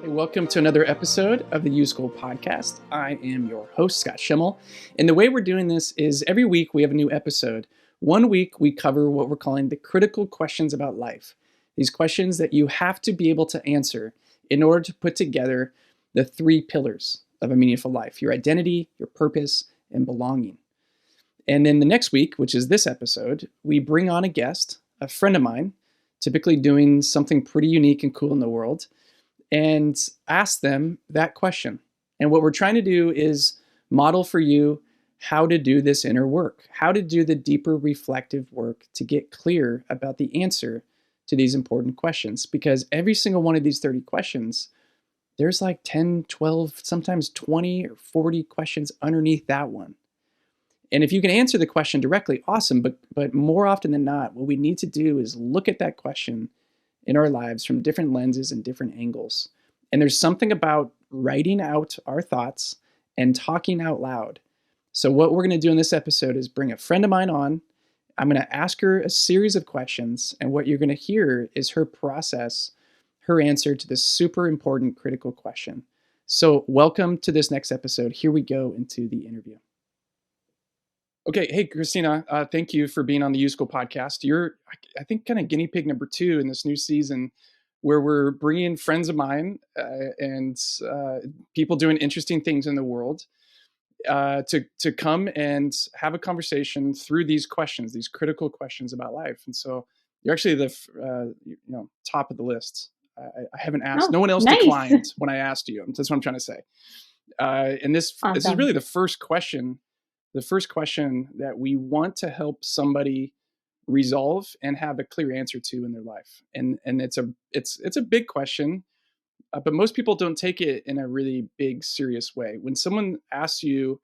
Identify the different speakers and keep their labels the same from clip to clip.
Speaker 1: Welcome to another episode of the YouSchool Podcast. I am your host, Scott Schimmel. And the way we're doing this is every week we have a new episode. One week we cover what we're calling the critical questions about life. These questions that you have to be able to answer in order to put together the three pillars of a meaningful life: your identity, your purpose, and belonging. And then the next week, which is this episode, we bring on a guest, a friend of mine, typically doing something pretty unique and cool in the world, and ask them that question. And what we're trying to do is model for you how to do this inner work, how to do the deeper reflective work to get clear about the answer to these important questions. Because every single one of these 30 questions, there's like 10, 12, sometimes 20 or 40 questions underneath that one. And if you can answer the question directly, awesome. But more often than not, what we need to do is look at that question in our lives from different lenses and different angles. And there's something about writing out our thoughts and talking out loud. So what we're going to do in this episode is bring a friend of mine on. I'm going to ask her a series of questions, and what you're going to hear is her process, her answer to this super important critical question. So welcome to this next episode. Here we go into the interview. Okay. Hey, Christina, thank you for being on the YouSchool Podcast. You're, I think, kind of guinea pig number 2 in this new season where we're bringing friends of mine and people doing interesting things in the world to come and have a conversation through these questions, these critical questions about life. And so you're actually the top of the list. I haven't asked. No one else declined when I asked you. That's what I'm trying to say. And this is really the first question that we want to help somebody resolve and have a clear answer to in their life. And it's a big question, but most people don't take it in a really big, serious way. When someone asks you,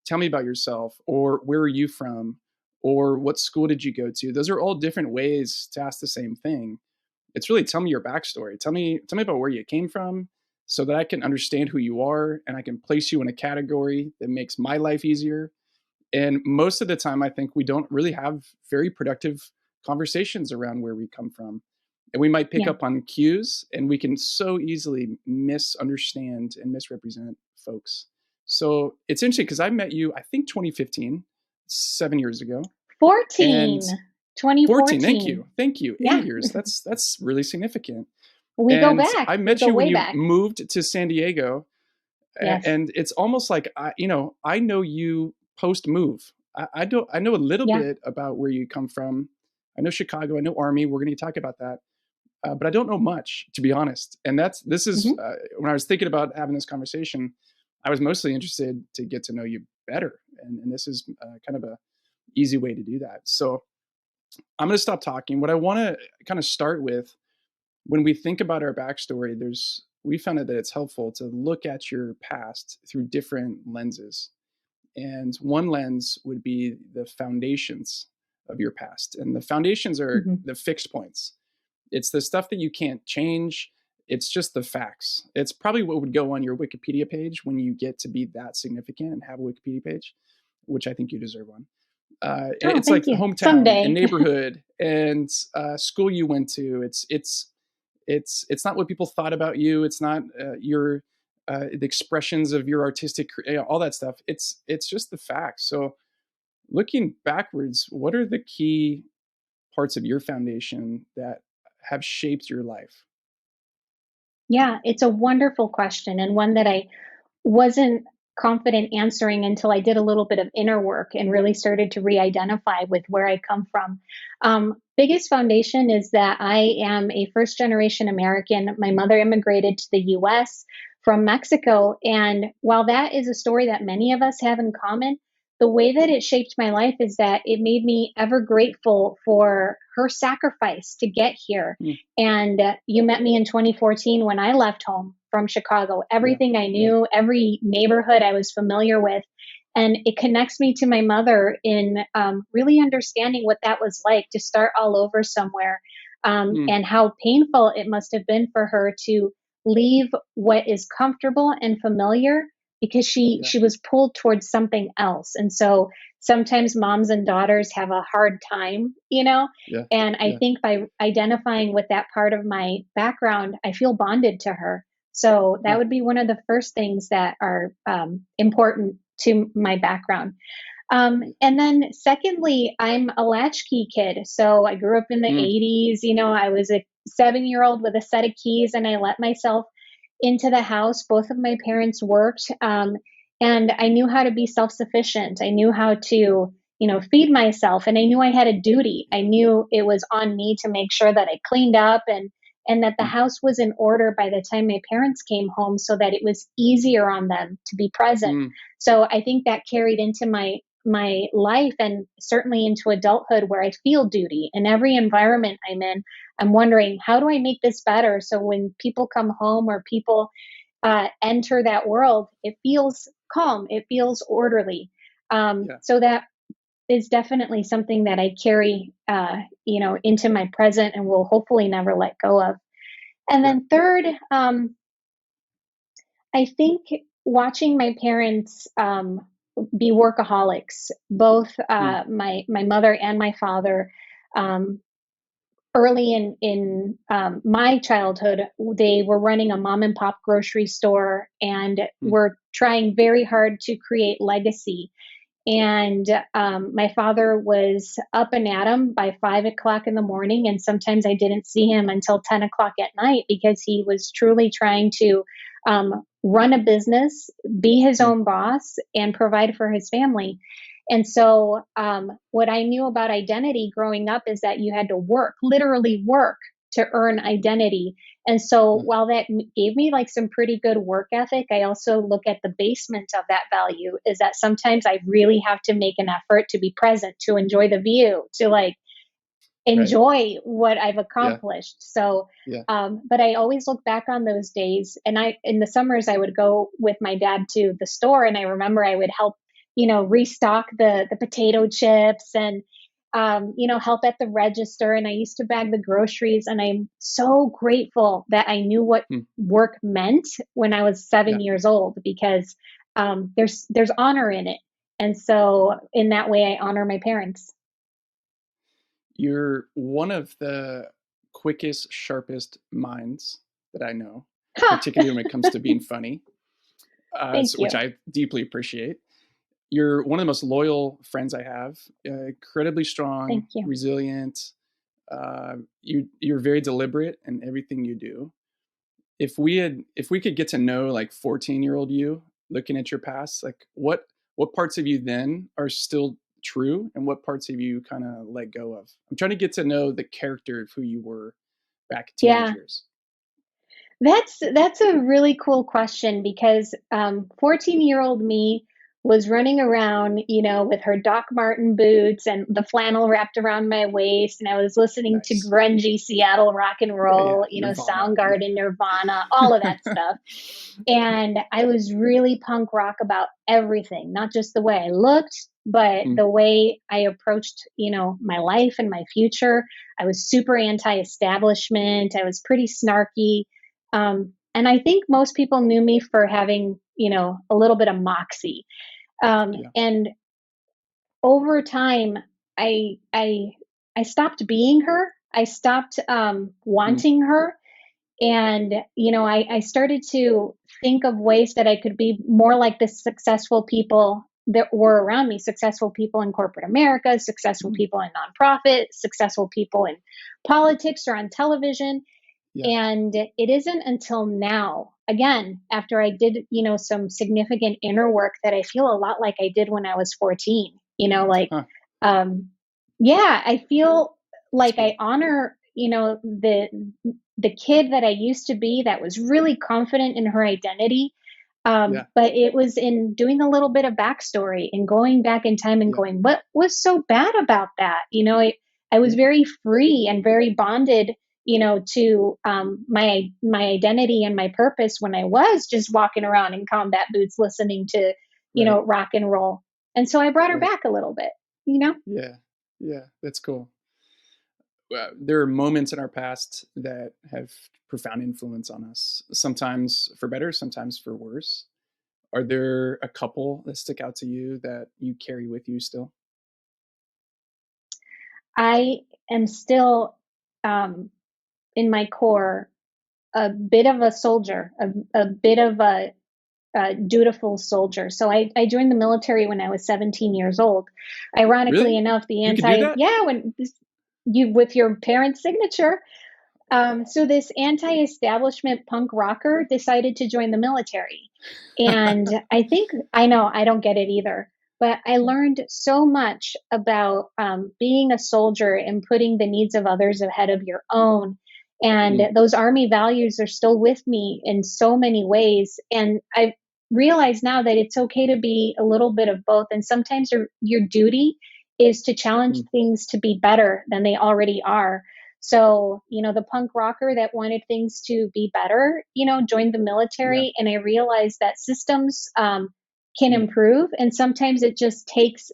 Speaker 1: tell me about yourself, or where are you from, or what school did you go to? Those are all different ways to ask the same thing. It's really, tell me your backstory. Tell me about where you came from so that I can understand who you are and I can place you in a category that makes my life easier. And most of the time, I think we don't really have very productive conversations around where we come from. And we might pick up on cues, and we can so easily misunderstand and misrepresent folks. So it's interesting because I met you, I think 2015, 7 years ago.
Speaker 2: 2014.
Speaker 1: Thank you.
Speaker 2: Yeah.
Speaker 1: 8 years. That's really significant.
Speaker 2: We go back.
Speaker 1: I met you when you moved to San Diego. Yes. And it's almost like, I know you post-move. I know a little bit about where you come from. I know Chicago. I know Army. We're going to talk about that. But I don't know much, to be honest. And this is when I was thinking about having this conversation, I was mostly interested to get to know you better. And this is kind of a easy way to do that. So I'm going to stop talking. What I want to kind of start with, when we think about our backstory, we found that it's helpful to look at your past through different lenses. And one lens would be the foundations of your past. And the foundations are the fixed points. It's the stuff that you can't change. It's just the facts. It's probably what would go on your Wikipedia page when you get to be that significant and have a Wikipedia page, which I think you deserve one. It's like the hometown and neighborhood and school you went to. It's not what people thought about you. It's not the expressions of your artistic, all that stuff. It's just the facts. So looking backwards, what are the key parts of your foundation that have shaped your life?
Speaker 2: Yeah, it's a wonderful question, and one that I wasn't confident answering until I did a little bit of inner work and really started to re-identify with where I come from. Biggest foundation is that I am a first-generation American. My mother immigrated to the U.S. from Mexico. And while that is a story that many of us have in common, the way that it shaped my life is that it made me ever grateful for her sacrifice to get here. And you met me in 2014 when I left home from Chicago. Everything I knew, every neighborhood I was familiar with. And it connects me to my mother in really understanding what that was like to start all over somewhere, and how painful it must have been for her to leave what is comfortable and familiar because she was pulled towards something else. And so sometimes moms and daughters have a hard time, and I think by identifying with that part of my background, I feel bonded to her. So that
Speaker 1: Huh.
Speaker 2: would be one of the first things that are important to my background. And then secondly, I'm a latchkey kid. So I grew up in the
Speaker 1: Mm,
Speaker 2: 80s. I was a 7-year-old with a set of keys, and I let myself into the house. Both of my parents worked. And I knew how to be self sufficient. I knew how to, feed myself. And I knew I had a duty. I knew it was on me to make sure that I cleaned up and that the
Speaker 1: mm,
Speaker 2: house was in order by the time my parents came home so that it was easier on them to be present.
Speaker 1: mm,
Speaker 2: So I think that carried into my life and certainly into adulthood where I feel duty in every environment I'm in. I'm wondering, how do I make this better? So when people come home or people enter that world, it feels calm, it feels orderly.
Speaker 1: yeah,
Speaker 2: So that is definitely something that I carry, into my present and will hopefully never let go of. And
Speaker 1: yeah.
Speaker 2: then third, I think watching my parents be workaholics, both
Speaker 1: Mm,
Speaker 2: my mother and my father, um, early in my childhood, they were running a mom and pop grocery store and
Speaker 1: mm,
Speaker 2: were trying very hard to create legacy. And my father was up and at 'em by 5 o'clock in the morning, and sometimes I didn't see him until 10 o'clock at night because he was truly trying to run a business, be his
Speaker 1: mm,
Speaker 2: own boss, and provide for his family. And so, what I knew about identity growing up is that you had to work, literally work, to earn identity. And so,
Speaker 1: mm,
Speaker 2: while that gave me like some pretty good work ethic, I also look at the basement of that value is that sometimes I really have to make an effort to be present, to enjoy the view, to like
Speaker 1: right.
Speaker 2: enjoy what I've
Speaker 1: Yeah,
Speaker 2: accomplished. So,
Speaker 1: yeah.
Speaker 2: but I always look back on those days, and in the summers I would go with my dad to the store, and I remember I would help, restock the potato chips and help at the register, and I used to bag the groceries, and I'm so grateful that I knew what
Speaker 1: Mm,
Speaker 2: work meant when I was seven
Speaker 1: yeah.
Speaker 2: years old because there's honor in it, and so in that way I honor my parents.
Speaker 1: You're one of the quickest, sharpest minds that I know,
Speaker 2: Ha!
Speaker 1: particularly when it comes to being funny,
Speaker 2: Thank
Speaker 1: which
Speaker 2: you.
Speaker 1: I deeply appreciate. You're one of the most loyal friends I have, incredibly strong,
Speaker 2: Thank you.
Speaker 1: resilient. You're very deliberate in everything you do. If we could get to know like 14-year-old you, looking at your past, like what parts of you then are still true and what parts of you kind of let go of? I'm trying to get to know the character of who you were back in teenage
Speaker 2: Yeah,
Speaker 1: years.
Speaker 2: that's a really cool question because 14-year-old me was running around, with her Doc Marten boots and the flannel wrapped around my waist, and I was listening to
Speaker 1: Nice.
Speaker 2: grungy Seattle rock and
Speaker 1: Yeah, yeah.
Speaker 2: roll,
Speaker 1: Nirvana. Yeah.
Speaker 2: Soundgarden, Nirvana, all of that stuff. And I was really punk rock about everything, not just the way I looked, but
Speaker 1: Mm,
Speaker 2: the way I approached, my life and my future. I was super anti-establishment. I was pretty snarky. And I think most people knew me for having, a little bit of moxie.
Speaker 1: yeah.
Speaker 2: And over time, I I I stopped being her. I stopped
Speaker 1: Mm,
Speaker 2: wanting her, and I started to think of ways that I could be more like the successful people that were around me, successful people in corporate America, successful
Speaker 1: mm,
Speaker 2: people in nonprofit, successful people in politics or on television.
Speaker 1: yeah.
Speaker 2: And it isn't until now, again, after I did, some significant inner work, that I feel a lot like I did when I was 14.
Speaker 1: Huh.
Speaker 2: Um, yeah, I feel
Speaker 1: That's
Speaker 2: like I
Speaker 1: cool.
Speaker 2: honor, the kid that I used to be that was really confident in her identity.
Speaker 1: Yeah.
Speaker 2: But it was in doing a little bit of backstory and going back in time and
Speaker 1: Yeah.
Speaker 2: going, what was so bad about that? I was
Speaker 1: Yeah.
Speaker 2: very free and very bonded, to my identity and my purpose when I was just walking around in combat boots, listening to,
Speaker 1: Right.
Speaker 2: rock and roll. And so I brought her
Speaker 1: Right.
Speaker 2: back a little bit.
Speaker 1: Yeah. Yeah. That's cool. There are moments in our past that have profound influence on us, sometimes for better, sometimes for worse. Are there a couple that stick out to you that you carry with you still?
Speaker 2: I am still, um, in my core, a bit of a soldier, a bit of a dutiful soldier. So I joined the military when I was 17 years old. Ironically
Speaker 1: Really?
Speaker 2: enough,
Speaker 1: You could do that?
Speaker 2: when you with your parents' signature. So this anti-establishment punk rocker decided to join the military. And I know I don't get it either, but I learned so much about being a soldier and putting the needs of others ahead of your own. And
Speaker 1: Mm,
Speaker 2: those Army values are still with me in so many ways. And I realize now that it's okay to be a little bit of both. And sometimes your duty is to challenge
Speaker 1: mm,
Speaker 2: things to be better than they already are. So, the punk rocker that wanted things to be better, joined the
Speaker 1: yeah.
Speaker 2: military. And I realized that systems can
Speaker 1: Mm,
Speaker 2: improve. And sometimes it just takes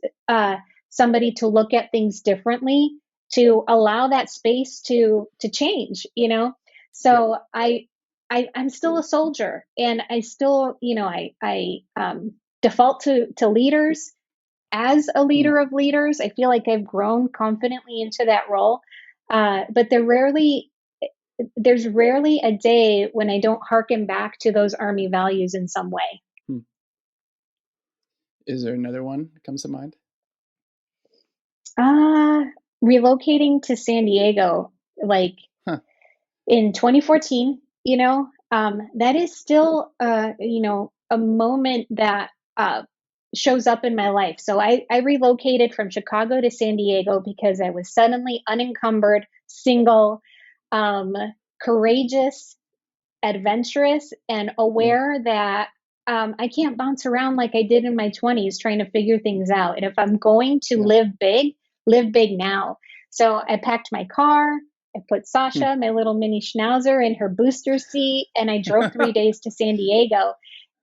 Speaker 2: somebody to look at things differently to allow that space to change.
Speaker 1: yeah.
Speaker 2: So I'm still a soldier, and I still, I default to leaders. As a
Speaker 1: Mm.
Speaker 2: leader of leaders, I feel like I've grown confidently into that role. But there's rarely a day when I don't hearken back to those Army values in some way.
Speaker 1: Hmm. Is there another one that comes to mind?
Speaker 2: Uh, Relocating to San Diego, like
Speaker 1: Huh.
Speaker 2: in 2014, that is still, a moment that shows up in my life. So I relocated from Chicago to San Diego because I was suddenly unencumbered, single, um, courageous, adventurous, and
Speaker 1: Yeah.
Speaker 2: aware that I can't bounce around like I did in my 20s trying to figure things out. And if I'm going to
Speaker 1: Yeah.
Speaker 2: live big now. So I packed my car. I put
Speaker 1: Hmm.
Speaker 2: Sasha, my little mini schnauzer, in her booster seat, and I drove 3 days to San Diego.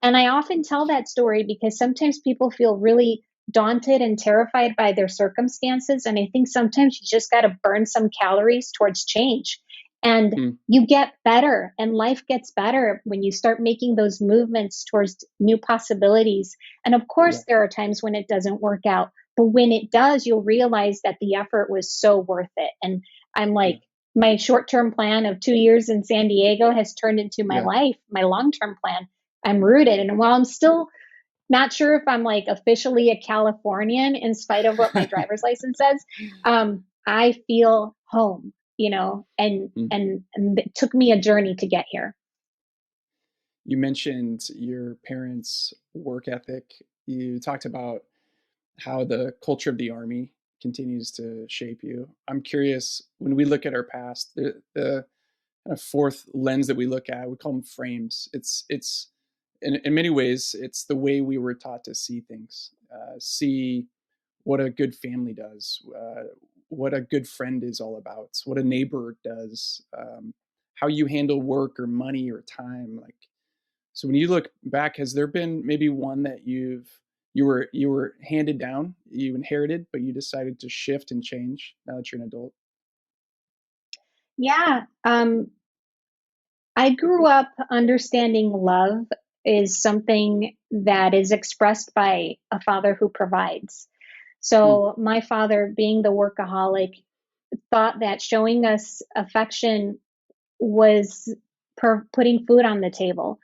Speaker 2: And I often tell that story because sometimes people feel really daunted and terrified by their circumstances. And I think sometimes you just got to burn some calories towards change. And
Speaker 1: Hmm.
Speaker 2: you get better, and life gets better when you start making those movements towards new possibilities. And of
Speaker 1: Yeah.
Speaker 2: course, there are times when it doesn't work out, but when it does, you'll realize that the effort was so worth it. And I'm
Speaker 1: Yeah.
Speaker 2: like, my short term plan of 2 years in San Diego has turned into my
Speaker 1: Yeah.
Speaker 2: life, my long term plan. I'm rooted. And while I'm still not sure if I'm like officially a Californian in spite of what my driver's license says, I feel home, and
Speaker 1: Mm.
Speaker 2: it took me a journey to get here.
Speaker 1: You mentioned your parents' work ethic. You talked about how the culture of the Army continues to shape you. I'm curious, when we look at our past, the kind of fourth lens that we look at, we call them frames. It's in many ways, it's the way we were taught to see things, see what a good family does, what a good friend is all about, what a neighbor does, how you handle work or money or time. Like, so when you look back, has there been maybe one that you were handed down, you inherited, but you decided to shift and change now that you're an adult?
Speaker 2: Yeah. I grew up understanding love is something that is expressed by a father who provides.
Speaker 1: Hmm.
Speaker 2: So, my father, being the workaholic, thought that showing us affection was putting food on the table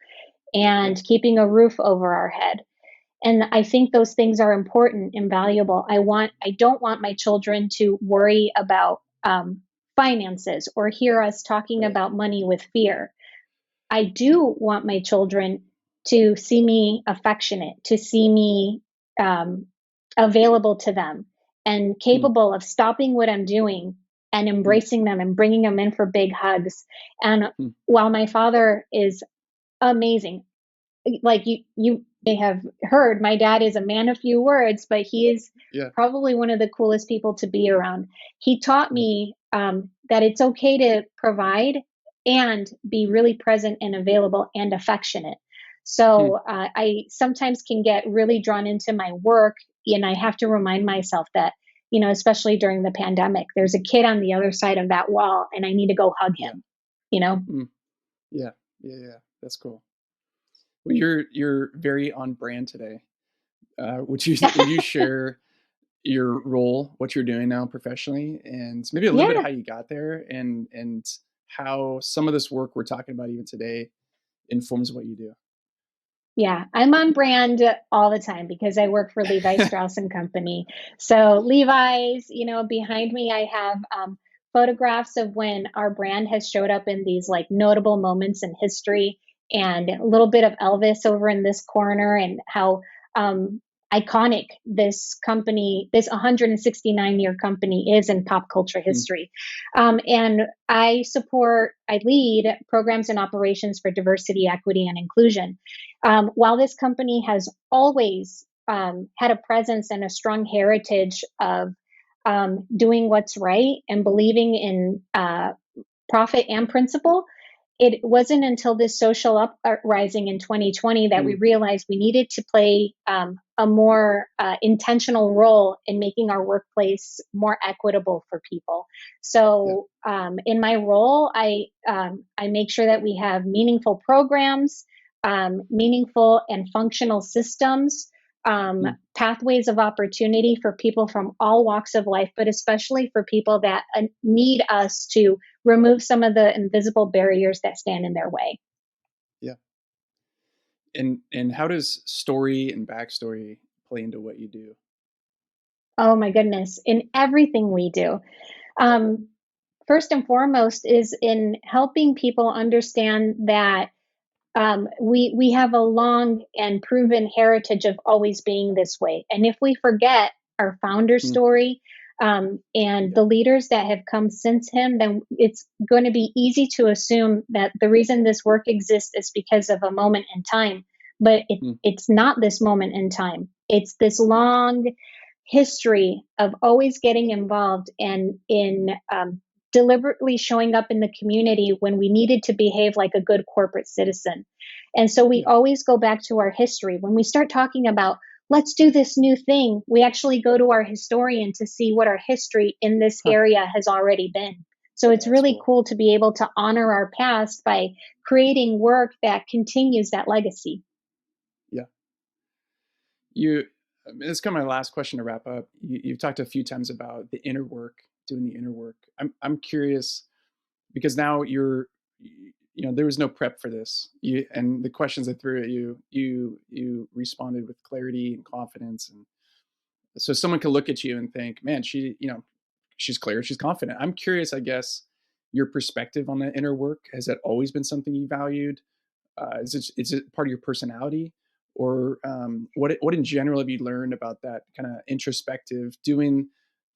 Speaker 1: Yeah.
Speaker 2: and keeping a roof over our head. And I think those things are important and valuable. I don't want my children to worry about finances or hear us talking
Speaker 1: Right.
Speaker 2: about money with fear. I do want my children to see me affectionate, to see me um, available to them and
Speaker 1: Hmm.
Speaker 2: capable of stopping what I'm doing and
Speaker 1: Hmm.
Speaker 2: embracing them and bringing them in for big hugs. And
Speaker 1: Hmm.
Speaker 2: while my father is amazing, like you may have heard, my dad is a man of few words, but he is
Speaker 1: Yeah.
Speaker 2: probably one of the coolest people to be around. He taught
Speaker 1: Yeah.
Speaker 2: me that it's okay to provide and be really present and available and affectionate.
Speaker 1: Hmm.
Speaker 2: So I sometimes can get really drawn into my work, and I have to remind myself that, especially during the pandemic, there's a kid on the other side of that wall, and I need to go hug
Speaker 1: Yeah.
Speaker 2: him. You know.
Speaker 1: Mm. Yeah. Yeah. Yeah. That's cool. Well, you're very on brand today. Would you share your role, what you're doing now professionally, and maybe a little bit
Speaker 2: Yeah.
Speaker 1: how you got there, and how some of this work we're talking about even today informs what you do.
Speaker 2: Yeah, I'm on brand all the time because I work for Levi Strauss and Company. So Levi's, behind me, I have photographs of when our brand has showed up in these like notable moments in history, and a little bit of Elvis over in this corner, and how um, iconic this company, this 169-year company is in pop culture history. And I lead programs and operations for diversity, equity, and inclusion. While this company has always had a presence and a strong heritage of doing what's right and believing in profit and principle, it wasn't until this social uprising in 2020 that we realized we needed to play a more intentional role in making our workplace more equitable for people. So in my role, I make sure that we have meaningful programs, meaningful and functional systems, pathways of opportunity for people from all walks of life, but especially for people that need us to remove some of the invisible barriers that stand in their way.
Speaker 1: Yeah. And how does story and backstory play into what you do?
Speaker 2: Oh my goodness, in everything we do. First and foremost is in helping people understand that we have a long and proven heritage of always being this way. And if we forget our founder story and the leaders that have come since him, then it's going to be easy to assume that the reason this work exists is because of a moment in time. But it's not this moment in time. It's this long history of always getting involved and in deliberately showing up in the community when we needed to behave like a good corporate citizen. And so we always go back to our history. When we start talking about, let's do this new thing, we actually go to our historian to see what our history in this area has already been. So it's really cool to be able to honor our past by creating work that continues that legacy.
Speaker 1: Yeah. This is kind of my last question to wrap up. You've talked a few times about the inner work, doing the inner work. I'm curious because now there was no prep for this. And the questions I threw at you responded with clarity and confidence. And so someone could look at you and think, man, she's clear, she's confident. I'm curious, I guess, your perspective on the inner work. Has that always been something you valued? Is it part of your personality? Or what in general have you learned about that kind of introspective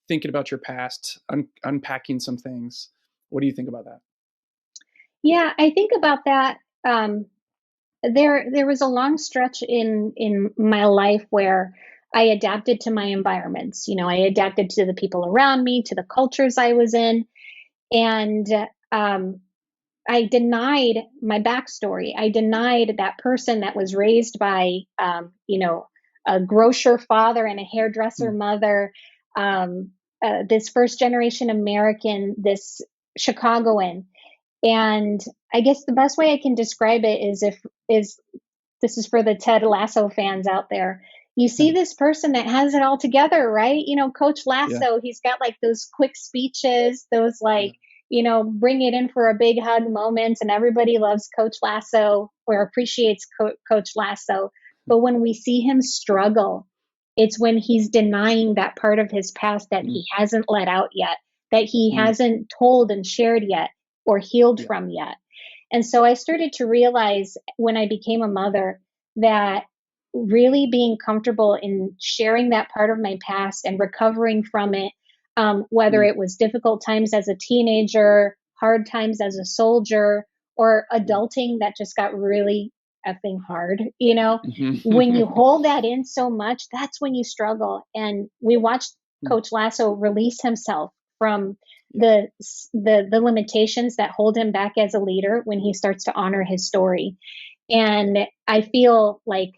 Speaker 1: thinking about your past, unpacking some things? What do you think about that?
Speaker 2: Yeah, I think about that. There was a long stretch in my life where I adapted to my environments. I adapted to the people around me, to the cultures I was in, and I denied my backstory. I denied that person that was raised by, a grocer father and a hairdresser mother, this first generation American, this Chicagoan. And I guess the best way I can describe it is this is for the Ted Lasso fans out there. You see this person that has it all together, right? Coach Lasso, he's got like those quick speeches, those bring it in for a big hug moments, and everybody loves Coach Lasso or appreciates Coach Lasso. But when we see him struggle, it's when he's denying that part of his past that he hasn't let out yet, that he hasn't told and shared yet or healed from yet. And so I started to realize when I became a mother that really being comfortable in sharing that part of my past and recovering from it, whether it was difficult times as a teenager, hard times as a soldier, or adulting that just got really effing hard, when you hold that in so much, that's when you struggle. And we watched Coach Lasso release himself from the limitations that hold him back as a leader when he starts to honor his story. And I feel like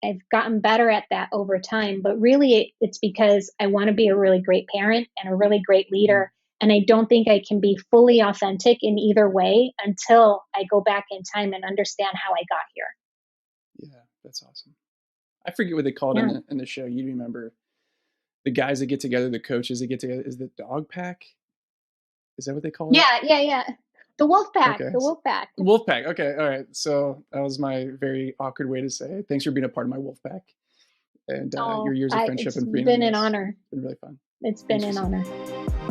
Speaker 2: I've gotten better at that over time, but really it's because I want to be a really great parent and a really great leader. And I don't think I can be fully authentic in either way until I go back in time and understand how I got here.
Speaker 1: Yeah, that's awesome. I forget what they called it in the show. You remember the guys that get together, the coaches that get together, is the dog pack? Is that what they call it?
Speaker 2: Yeah. The wolf pack.
Speaker 1: Okay.
Speaker 2: The wolf pack.
Speaker 1: Wolf pack. Okay. All right. So that was my very awkward way to say thanks for being a part of my wolf pack and your
Speaker 2: Oh,
Speaker 1: years of friendship
Speaker 2: it's
Speaker 1: and being on
Speaker 2: been an
Speaker 1: this.
Speaker 2: honor.
Speaker 1: It's been really fun.
Speaker 2: It's been
Speaker 1: Thanks,
Speaker 2: an
Speaker 1: Christina.
Speaker 2: honor.